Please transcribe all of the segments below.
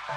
तो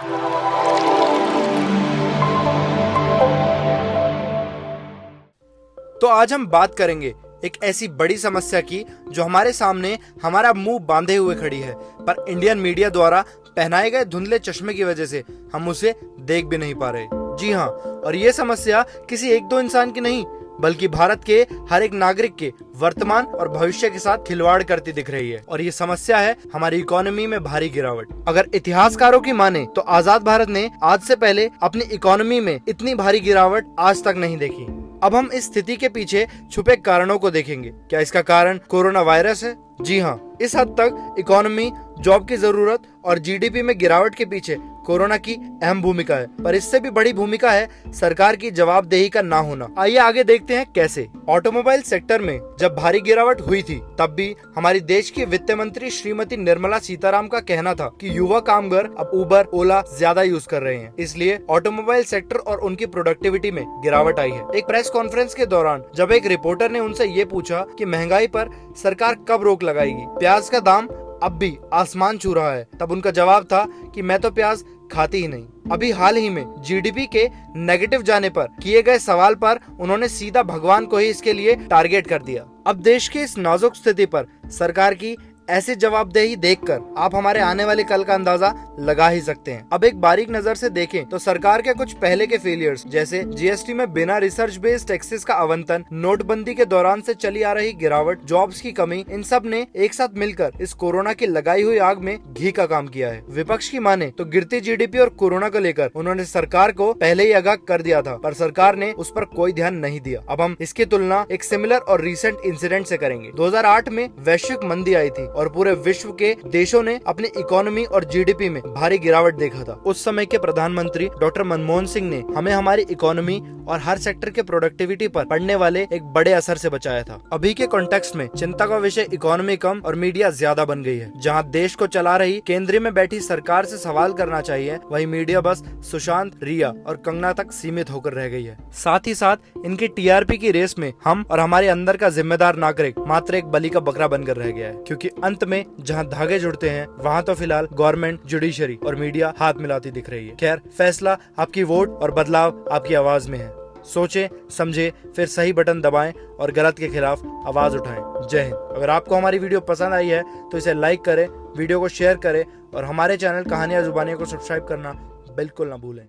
आज हम बात करेंगे एक ऐसी बड़ी समस्या की जो हमारे सामने हमारा मुंह बांधे हुए खड़ी है, पर इंडियन मीडिया द्वारा पहनाए गए धुंधले चश्मे की वजह से हम उसे देख भी नहीं पा रहे। जी हाँ, और ये समस्या किसी एक दो इंसान की नहीं बल्कि भारत के हर एक नागरिक के वर्तमान और भविष्य के साथ खिलवाड़ करती दिख रही है। और ये समस्या है हमारी इकोनॉमी में भारी गिरावट। अगर इतिहासकारों की माने तो आजाद भारत ने आज से पहले अपनी इकोनॉमी में इतनी भारी गिरावट आज तक नहीं देखी। अब हम इस स्थिति के पीछे छुपे कारणों को देखेंगे। क्या इसका कारण कोरोना वायरस है? जी हाँ, इस हद तक इकोनॉमी, जॉब की जरूरत और जीडीपी में गिरावट के पीछे कोरोना की अहम भूमिका है, पर इससे भी बड़ी भूमिका है सरकार की जवाबदेही का ना होना। आइए आगे देखते हैं कैसे। ऑटोमोबाइल सेक्टर में जब भारी गिरावट हुई थी तब भी हमारी देश की वित्त मंत्री श्रीमती निर्मला सीताराम का कहना था कि युवा कामगार अब उबर, ओला ज्यादा यूज कर रहे हैं, इसलिए ऑटोमोबाइल सेक्टर और उनकी प्रोडक्टिविटी में गिरावट आई है। एक प्रेस कॉन्फ्रेंस के दौरान जब एक रिपोर्टर ने उनसे ये पूछा कि महंगाई पर सरकार कब रोक लगाएगी, प्याज का दाम अब भी आसमान छू रहा है, तब उनका जवाब था कि मैं तो प्याज खाती ही नहीं। अभी हाल ही में जीडीपी के नेगेटिव जाने पर किए गए सवाल पर उन्होंने सीधा भगवान को ही इसके लिए टारगेट कर दिया। अब देश की इस नाजुक स्थिति पर सरकार की ऐसी जवाबदेही देखकर आप हमारे आने वाले कल का अंदाजा लगा ही सकते हैं। अब एक बारीक नजर से देखें तो सरकार के कुछ पहले के फेलियर्स, जैसे जीएसटी में बिना रिसर्च बेस्ड टैक्सेस का आवंटन, नोटबंदी के दौरान से चली आ रही गिरावट, जॉब्स की कमी, इन सब ने एक साथ मिलकर इस कोरोना की लगाई हुई आग में घी का काम किया है। विपक्ष की माने तो गिरती जीडीपी और कोरोना को लेकर उन्होंने सरकार को पहले ही आगाह कर दिया था, पर सरकार ने उस पर कोई ध्यान नहीं दिया। अब हम इसकी तुलना एक सिमिलर और रिसेंट इंसिडेंट से करेंगे। 2008 में वैश्विक मंदी आई थी और पूरे विश्व के देशों ने अपनी इकोनॉमी और जीडीपी में भारी गिरावट देखा था। उस समय के प्रधानमंत्री डॉक्टर मनमोहन सिंह ने हमें हमारी इकोनॉमी और हर सेक्टर के प्रोडक्टिविटी पर पड़ने वाले एक बड़े असर से बचाया था। अभी के कॉन्टेक्स्ट में चिंता का विषय इकोनॉमी कम और मीडिया ज्यादा बन गई है। जहां देश को चला रही केंद्र में बैठी सरकार से सवाल करना चाहिए, वही मीडिया बस सुशांत, रिया और कंगना तक सीमित होकर रह गई है। साथ ही साथ इनकी टीआरपी की रेस में हम और हमारे अंदर का जिम्मेदार नागरिक मात्र एक बलि का बकरा बनकर रह गया है, क्योंकि अंत में जहां धागे जुड़ते हैं वहां तो फिलहाल गवर्नमेंट, जुडिशरी और मीडिया हाथ मिलाती दिख रही है। खैर, फैसला आपकी वोट और बदलाव आपकी आवाज में है। सोचें, समझे, फिर सही बटन दबाएं और गलत के खिलाफ आवाज उठाएं। जय हिंद। अगर आपको हमारी वीडियो पसंद आई है तो इसे लाइक करें, वीडियो को शेयर करें और हमारे चैनल कहानियां जुबानियां को सब्सक्राइब करना बिल्कुल ना भूलें।